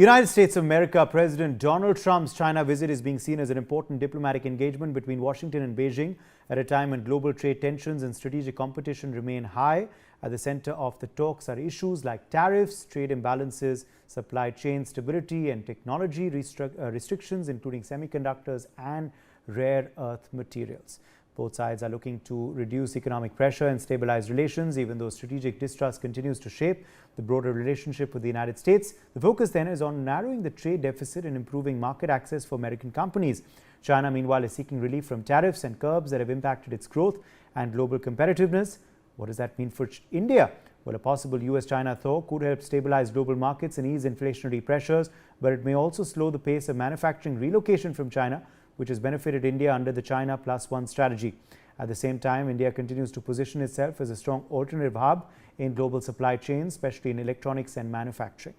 United States of America President Donald Trump's China visit is being seen as an important diplomatic engagement between Washington and Beijing at a time when global trade tensions and strategic competition remain high. At the center of the talks are issues like tariffs, trade imbalances, supply chain stability, and technology restrictions, including semiconductors and rare earth materials. Both sides are looking to reduce economic pressure and stabilize relations, even though strategic distrust continues to shape the broader relationship with the United States. The focus then is on narrowing the trade deficit and improving market access for American companies. China, meanwhile, is seeking relief from tariffs and curbs that have impacted its growth and global competitiveness. What does that mean for India? Well, a possible US-China thaw could help stabilize global markets and ease inflationary pressures, but it may also slow the pace of manufacturing relocation from China, which has benefited India under the China Plus One strategy. At the same time, India continues to position itself as a strong alternative hub in global supply chains, especially in electronics and manufacturing.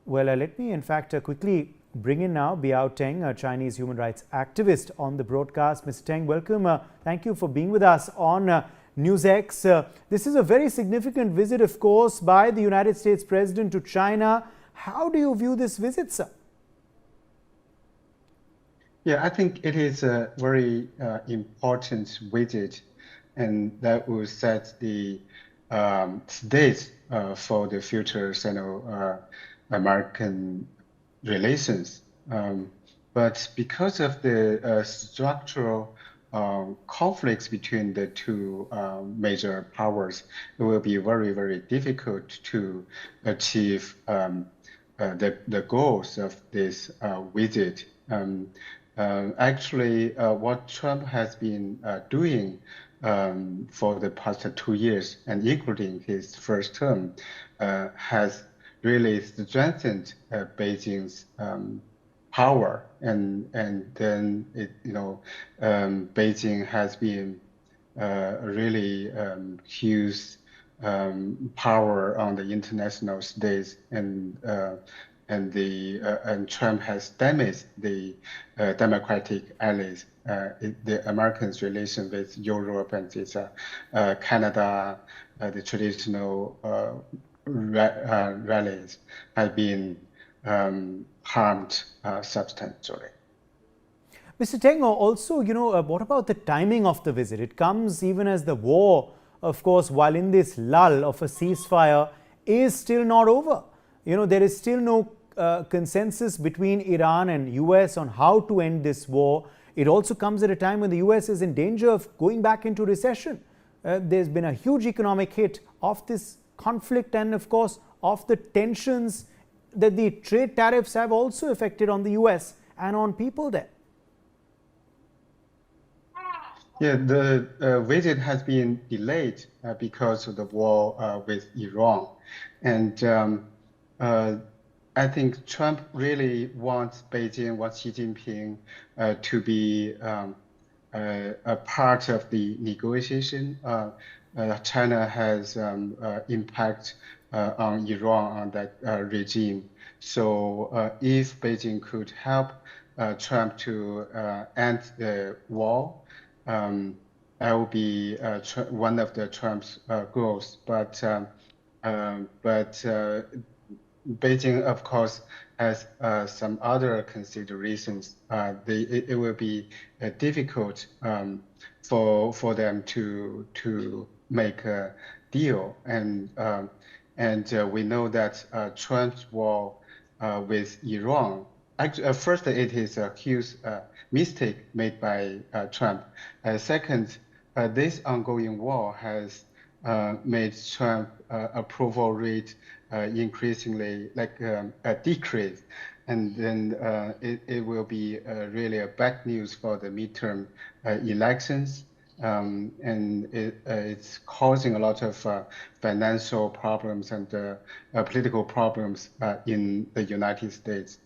Well, let me in fact quickly bring in now Biao Teng, a Chinese human rights activist, on the broadcast. Mr. Teng, welcome. Thank you for being with us on Newsx. This is a very significant visit, of course, by the United States President to China. How do you view this visit, sir? Yeah, I think it is a very important visit, and that will set the stage for the future Sino-American relations. But because of the structural conflicts between the two major powers, it will be very, very difficult to achieve the goals of this visit. Actually, what Trump has been doing for the past 2 years, and including his first term, has really strengthened Beijing's power, and then Beijing has been really huge power on the international stage, and Trump has damaged the democratic allies, the Americans' relation with Europe and Canada, the traditional rallies have been harmed substantially. Mr. Teng, also, what about the timing of the visit? It comes even as the war, of course, while in this lull of a ceasefire, is still not over. There is still no consensus between Iran and US on how to end this war. It also comes at a time when the US is in danger of going back into recession. There's been a huge economic hit of this conflict, and of course of the tensions that the trade tariffs have also affected on the US and on people there. Yeah, the visit has been delayed because of the war with Iran. And I think Trump really wants Beijing, wants Xi Jinping to be a part of the negotiation. China has impact on Iran, on that regime. So if Beijing could help Trump to end the war, that will be one of the Trump's goals. But Beijing, of course, has some other considerations. It will be difficult for them to make a deal, and we know that Trump's war with Iran. Actually, first, it is a huge mistake made by Trump. Second, this ongoing war has made Trump approval rate increasingly a decrease, and then it will be really a bad news for the midterm elections, and it's causing a lot of financial problems and political problems in the United States.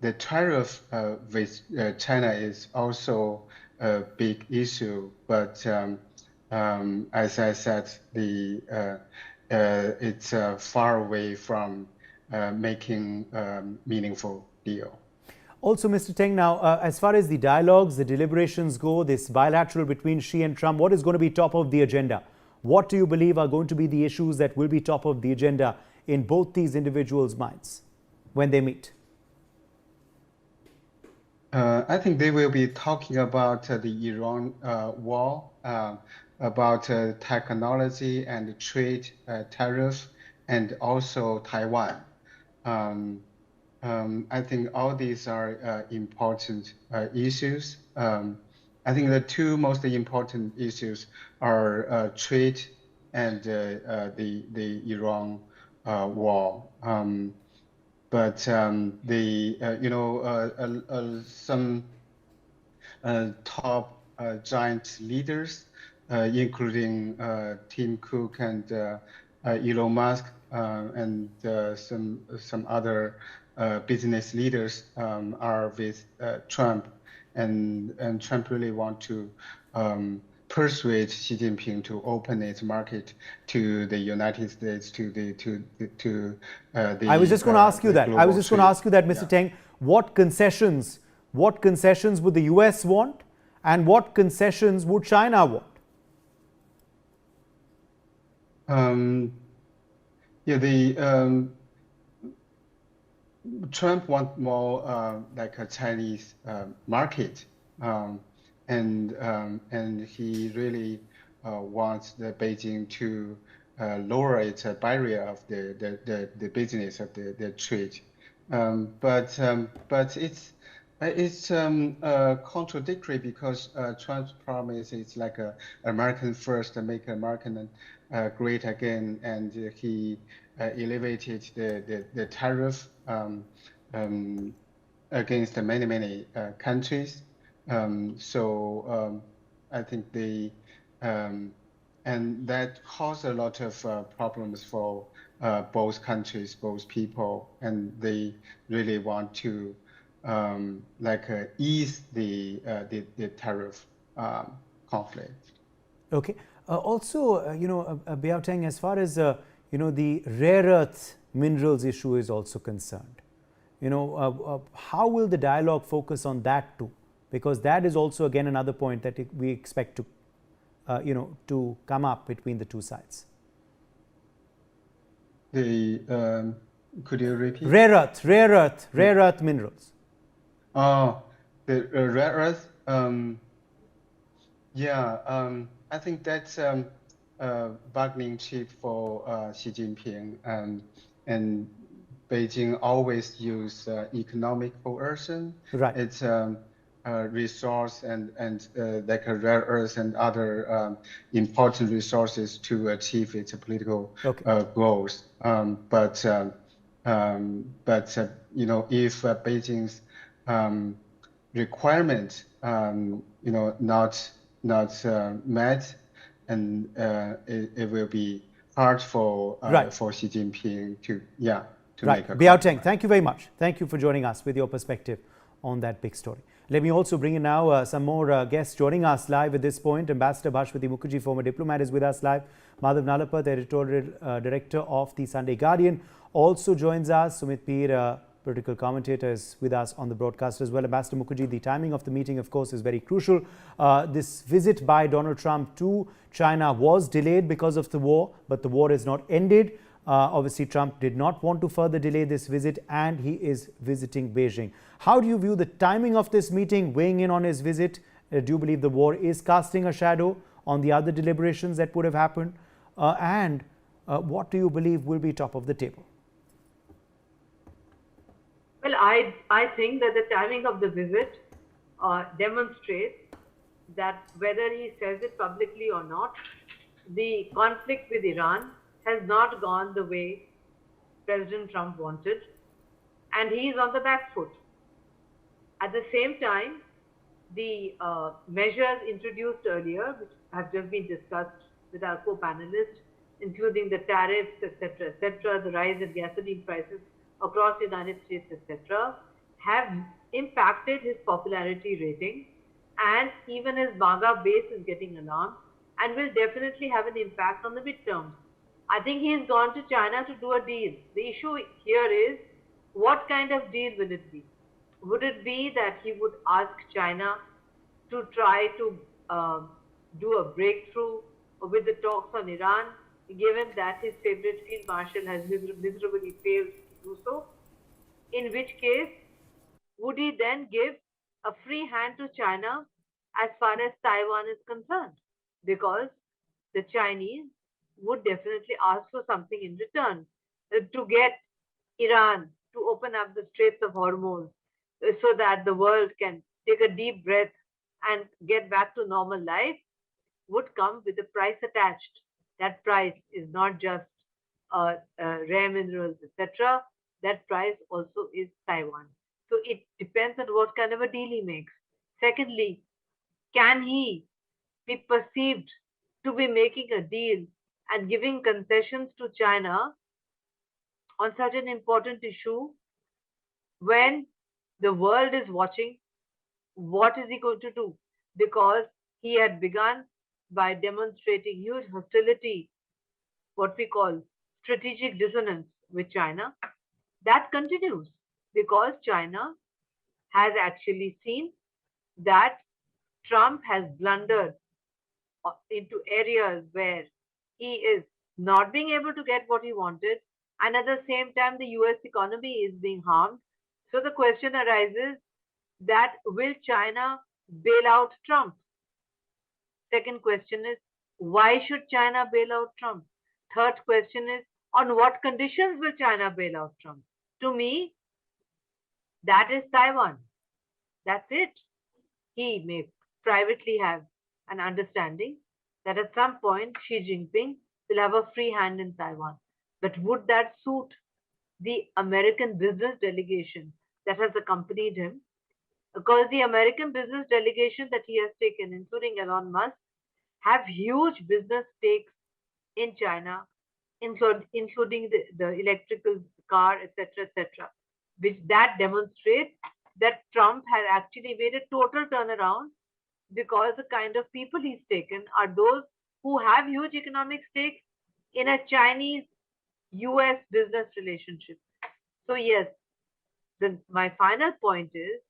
The tariff with China is also a big issue, but as I said, it's far away from making a meaningful deal. Also, Mr. Teng, now, as far as the dialogues, the deliberations go, this bilateral between Xi and Trump, what is going to be top of the agenda? What do you believe are going to be the issues that will be top of the agenda in both these individuals' minds when they meet? I think they will be talking about the Iran war, about technology and trade tariff, and also Taiwan. I think all these are important issues. I think the two most important issues are trade and the Iran war. But some top giant leaders, including Tim Cook and Elon Musk, and some other business leaders are with Trump, and Trump really want to persuade Xi Jinping to open its market to the United States, to the I was just going to ask you that. I was just going to ask you that, Mr. Yeah. Teng. What concessions would the US want, and what concessions would China want? Trump want more like a Chinese market, and he really wants the Beijing to lower its barrier of the business of the trade, but it's contradictory because Trump's promise is like American first, make American great again, and he elevated the tariff against many countries. I think and that caused a lot of problems for both countries, both people, and they really want to ease the tariff conflict. Okay. Also, Biao Teng, as far as the rare earth minerals issue is also concerned, how will the dialogue focus on that too? Because that is also again another point that we expect to, to come up between the two sides. Could you repeat? Rare earth minerals. Oh, the rare earth. I think that's bargaining chip for Xi Jinping, and Beijing always use economic coercion. Right. It's resource and like rare earths and other important resources to achieve its political goals. But if Beijing's requirement not met, and it will be hard for Xi Jinping to make a Biao Teng, thank you very much. Thank you for joining us with your perspective on that big story. Let me also bring in now some more guests joining us live at this point. Ambassador Bhashwati Mukherjee, former diplomat, is with us live. Madhav Nalapat, editorial director of the Sunday Guardian, also joins us. Sumit Peer, political commentator, is with us on the broadcast as well. Ambassador Mukherjee, the timing of the meeting, of course, is very crucial. This visit by Donald Trump to China was delayed because of the war, but the war is not ended. Obviously, Trump did not want to further delay this visit, and he is visiting Beijing. How do you view the timing of this meeting, weighing in on his visit? Do you believe the war is casting a shadow on the other deliberations that would have happened? And what do you believe will be top of the table? Well, I think that the timing of the visit demonstrates that whether he says it publicly or not, the conflict with Iran has not gone the way President Trump wanted, and he is on the back foot. At the same time, the measures introduced earlier, which have just been discussed with our co-panelists, including the tariffs, etc., the rise in gasoline prices across the United States, etc., have impacted his popularity rating, and even his MAGA base is getting alarmed and will definitely have an impact on the midterms. I think he has gone to China to do a deal. The issue here is, what kind of deal will it be? Would it be that he would ask China to try to do a breakthrough with the talks on Iran, given that his favorite field marshal has miserably failed to do so? In which case, would he then give a free hand to China as far as Taiwan is concerned? Because the Chinese would definitely ask for something in return to get Iran to open up the Straits of Hormuz so that the world can take a deep breath and get back to normal life would come with a price attached. That price is not just rare minerals, etc. That price also is Taiwan. So it depends on what kind of a deal he makes. Secondly, can he be perceived to be making a deal and giving concessions to China on such an important issue when the world is watching? What is he going to do? Because he had begun by demonstrating huge hostility, what we call strategic dissonance with China. That continues because China has actually seen that Trump has blundered into areas where he is not being able to get what he wanted, and at the same time, the US economy is being harmed. So the question arises that will China bail out Trump? Second question is why should China bail out Trump? Third question is on what conditions will China bail out Trump? To me, that is Taiwan. That's it. He may privately have an understanding that at some point Xi Jinping will have a free hand in Taiwan. But would that suit the American business delegation that has accompanied him? Because the American business delegation that he has taken, including Elon Musk, have huge business stakes in China, including the electrical car, etc., etc., which that demonstrates that Trump has actually made a total turnaround because the kind of people he's taken are those who have huge economic stakes in a Chinese US business relationship. So, yes, my final point is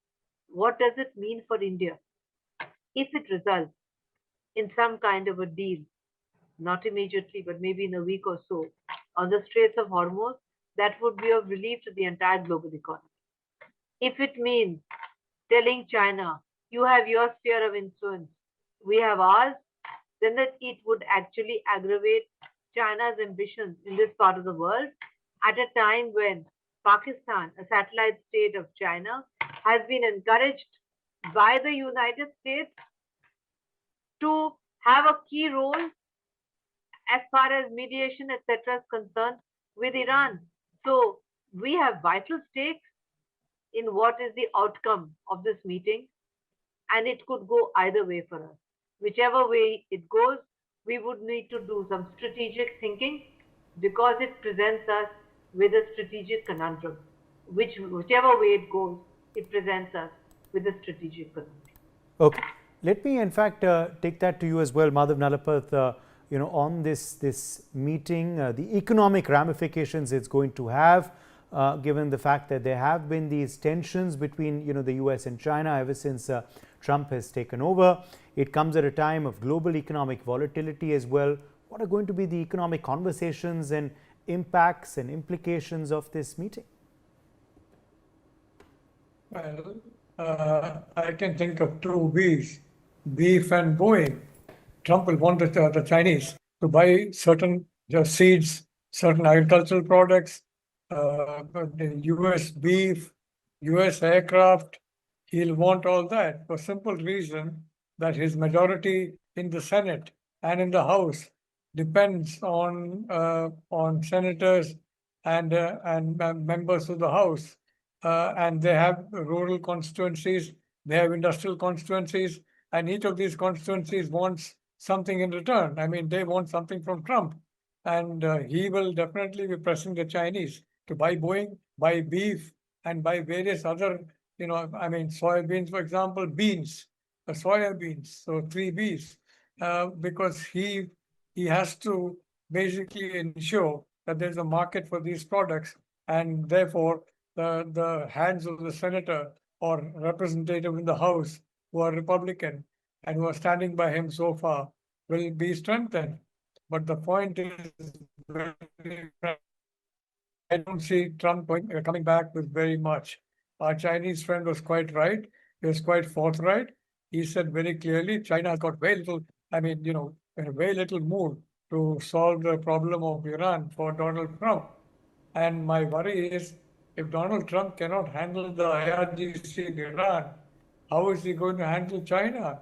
what does it mean for India if it results in some kind of a deal, not immediately, but maybe in a week or so, on the Straits of Hormuz? That would be of relief to the entire global economy. If it means telling China, you have your sphere of influence, we have ours, then that it would actually aggravate China's ambitions in this part of the world at a time when Pakistan, a satellite state of China, has been encouraged by the United States to have a key role as far as mediation, etc., is concerned with Iran. So we have vital stakes in what is the outcome of this meeting, and it could go either way for us. Whichever way it goes, we would need to do some strategic thinking because it presents us with a strategic conundrum. Whichever way it goes, it presents us with a strategic conundrum. Okay. Let me, in fact, take that to you as well, Madhav Nalapath. On this meeting, the economic ramifications it's going to have, given the fact that there have been these tensions between the US and China ever since Trump has taken over. It comes at a time of global economic volatility as well. What are going to be the economic conversations and impacts and implications of this meeting? Well, I can think of two Bs, beef and Boeing. Trump will want the Chinese to buy certain seeds, certain agricultural products, the US beef, US aircraft. He'll want all that for simple reason that his majority in the Senate and in the House depends on senators and members of the House. And they have rural constituencies, they have industrial constituencies, and each of these constituencies wants something in return. I mean, they want something from Trump. And he will definitely be pressing the Chinese to buy Boeing, buy beef, and buy various other, soybeans, for example, beans, soya beans, so 3 Bs, because he has to basically ensure that there's a market for these products, and therefore the hands of the senator or representative in the House who are Republican and who are standing by him so far will be strengthened. But the point is, I don't see Trump coming back with very much. Our Chinese friend was quite right. He was quite forthright. He said very clearly, China has got very little, very little mood to solve the problem of Iran for Donald Trump. And my worry is, if Donald Trump cannot handle the IRGC in Iran, how is he going to handle China?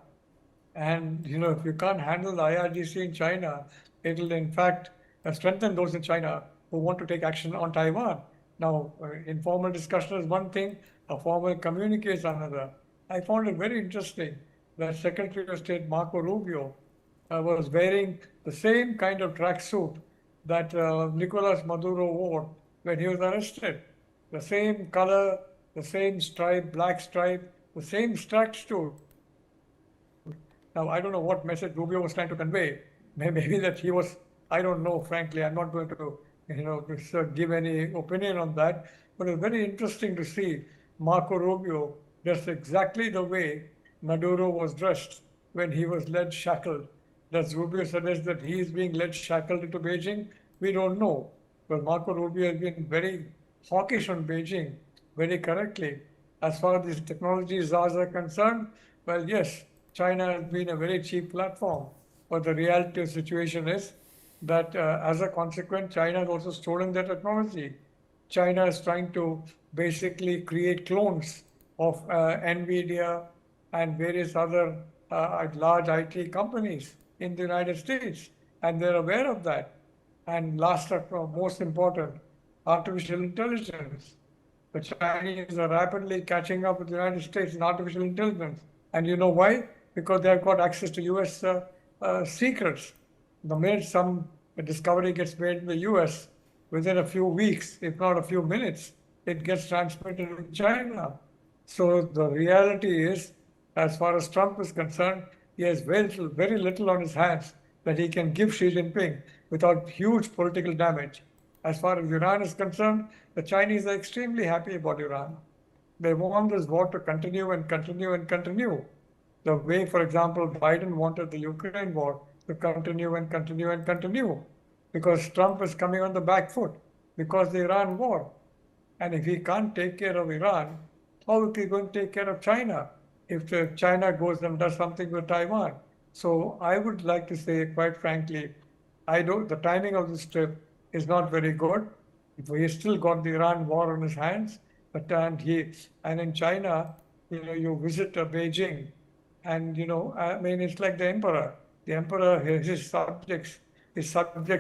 And if you can't handle the IRGC in China, it'll in fact strengthen those in China who want to take action on Taiwan. Now, informal discussion is one thing, a formal communique is another. I found it very interesting that Secretary of State Marco Rubio was wearing the same kind of tracksuit that Nicolas Maduro wore when he was arrested. The same color, the same stripe, black stripe, the same tracksuit. Now, I don't know what message Rubio was trying to convey. Maybe that he was, I don't know, frankly. I'm not going to, give any opinion on that. But it's very interesting to see Marco Rubio dressed exactly the way Maduro was dressed when he was led shackled. Does Rubio suggest that he is being led shackled into Beijing? We don't know. But Marco Rubio has been very hawkish on Beijing, very correctly. As far as these technology czars are concerned, well, yes, China has been a very cheap platform. But the reality of the situation is that as a consequence, China has also stolen their technology. China is trying to basically create clones of NVIDIA and various other large IT companies in the United States. And they're aware of that. And last but most important, artificial intelligence. The Chinese are rapidly catching up with the United States in artificial intelligence. And you know why? Because they've got access to US secrets. The minute some discovery gets made in the US, within a few weeks, if not a few minutes, it gets transmitted to China. So the reality is, as far as Trump is concerned, he has very little on his hands that he can give Xi Jinping without huge political damage. As far as Iran is concerned, the Chinese are extremely happy about Iran. They want this war to continue and continue and continue. The way, for example, Biden wanted the Ukraine war to continue and continue and continue, because Trump is coming on the back foot because of the Iran war. And if he can't take care of Iran, how is he going to take care of China if China goes and does something with Taiwan? So I would like to say, quite frankly, the timing of this trip is not very good. He's still got the Iran war on his hands, and in China, you visit Beijing, and it's like the emperor. The emperor, his subject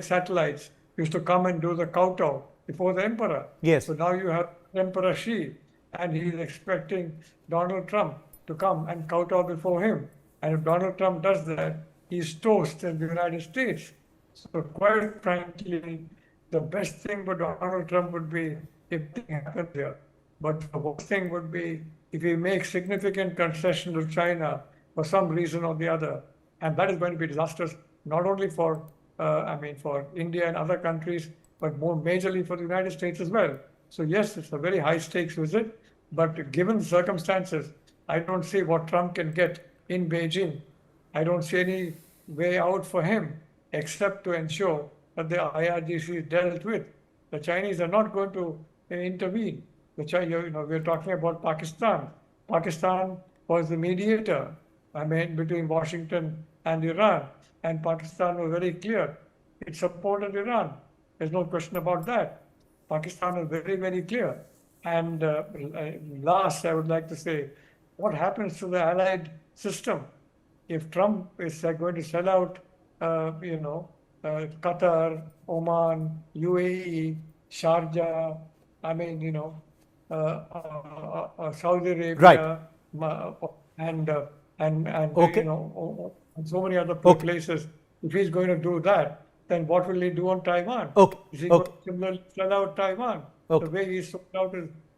satellites used to come and do the kowtow before the emperor. Yes. So now you have Emperor Xi, and he's expecting Donald Trump to come and kowtow before him. And if Donald Trump does that, he's toast in the United States. So quite frankly, the best thing for Donald Trump would be if things happen here. But the worst thing would be if he makes significant concession to China for some reason or the other. And that is going to be disastrous, not only for India and other countries, but more majorly for the United States as well. So yes, it's a very high stakes visit, but given the circumstances, I don't see what Trump can get in Beijing. I don't see any way out for him except to ensure that the IRGC is dealt with. The Chinese are not going to intervene. We're talking about Pakistan. Pakistan was the mediator, between Washington and Iran, and Pakistan was very clear. It supported Iran. There's no question about that. Pakistan is very, very clear. And last, I would like to say, what happens to the allied system if Trump is going to sell out, Qatar, Oman, UAE, Sharjah, Saudi Arabia, Right. and Okay. and so many other Okay. places. If he's going to do that, then what will he do on Taiwan? Okay. Is he going Okay. to similarly sell out Taiwan? Okay. The way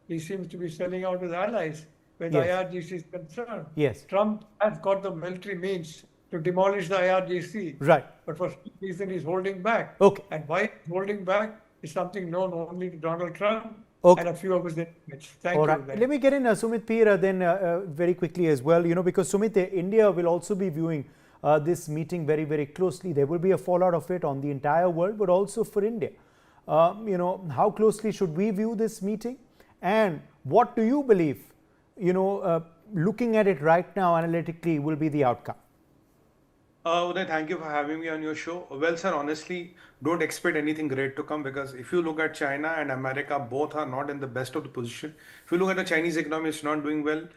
he seems to be selling out his allies where the Yes. IRGC is concerned. Yes. Trump has got the military means to demolish the IRGC. Right. But for some reason, he's holding back. Okay. And why he's holding back is something known only to Donald Trump Okay. and a few of his intimates. Thank All you. right. Let me get in Sumit Pira then very quickly as well, because Sumit, India will also be viewing this meeting very, very closely. There will be a fallout of it on the entire world, but also for India. How closely should we view this meeting? And what do you believe, looking at it right now analytically, will be the outcome? Uday, thank you for having me on your show. Well, sir, honestly, don't expect anything great to come, because if you look at China and America, both are not in the best of the position. If you look at the Chinese economy, it's not doing well.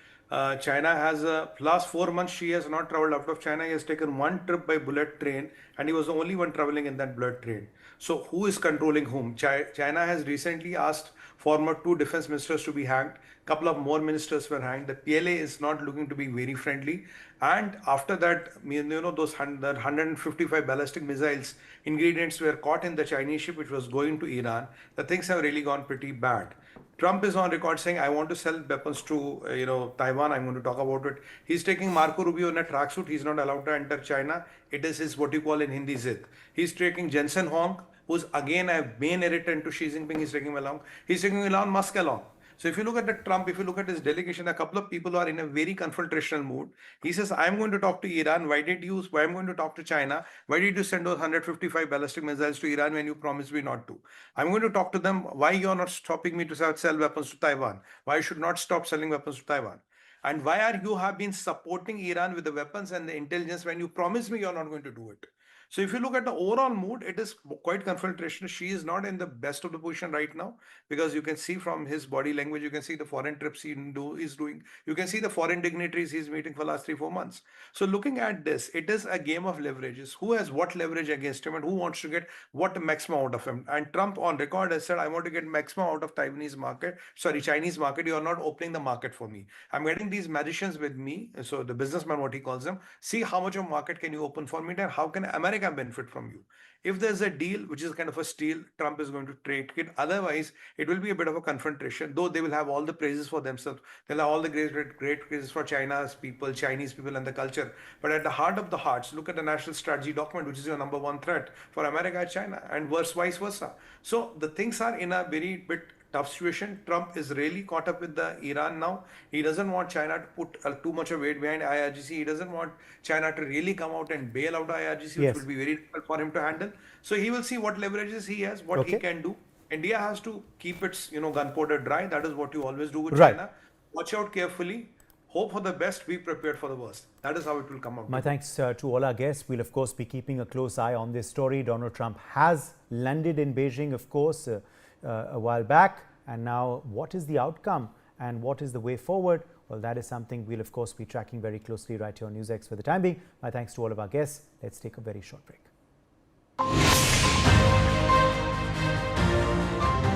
China has, last 4 months, Xi has not traveled out of China. He has taken one trip by bullet train, and he was the only one traveling in that bullet train. So who is controlling whom? China has recently asked former 2 defense ministers to be hanged. Couple of more ministers were hanged. The PLA is not looking to be very friendly. And after that, those 155 ballistic missiles ingredients were caught in the Chinese ship which was going to Iran. The things have really gone pretty bad. Trump is on record saying, I want to sell weapons to Taiwan. I'm going to talk about it. He's taking Marco Rubio in a tracksuit. He's not allowed to enter China. It is his, what you call in Hindi, zid. He's taking Jensen Huang, who's again a main irritant to Xi Jinping. He's taking him along. He's taking Elon Musk along. So if you look at the Trump, if you look at his delegation, a couple of people are in a very confrontational mood. He says, I'm going to talk to Iran. Why I'm going to talk to China? Why did you send those 155 ballistic missiles to Iran when you promised me not to? I'm going to talk to them. Why you're not stopping me to sell weapons to Taiwan? Why I should not stop selling weapons to Taiwan? And why are you have been supporting Iran with the weapons and the intelligence when you promised me you're not going to do it? So if you look at the overall mood, it is quite confrontational. She is not in the best of the position right now, because you can see from his body language, you can see the foreign trips he is doing. You can see the foreign dignitaries he's meeting for the last 3-4 months. So looking at this, it is a game of leverages. Who has what leverage against him and who wants to get what maximum out of him? And Trump on record has said, I want to get maximum out of Chinese market. You are not opening the market for me. I'm getting these magicians with me. So the businessman, what he calls them, see how much of market can you open for me, and how can America benefit from you? If there's a deal, which is kind of a steal, Trump is going to take it. Otherwise, it will be a bit of a confrontation, though they will have all the praises for themselves. They'll have all the great praises for China's people, Chinese people and the culture. But at the heart of the hearts, look at the national strategy document, which is your number one threat for America and China, and vice versa. So the things are in a very bit tough situation. Trump is really caught up with the Iran now. He doesn't want China to put too much of weight behind IRGC. He doesn't want China to really come out and bail out IRGC, which will be very difficult for him to handle. So he will see what leverages he has, what he can do. India has to keep its gunpowder dry. That is what you always do with China. Watch out carefully. Hope for the best, be prepared for the worst. That is how it will come out. My thanks to all our guests. We'll of course be keeping a close eye on this story. Donald Trump has landed in Beijing, of course, a while back. And now what is the outcome and what is the way forward? Well, that is something we'll of course be tracking very closely right here on Newsx. For the time being, my thanks to all of our guests. Let's take a very short break.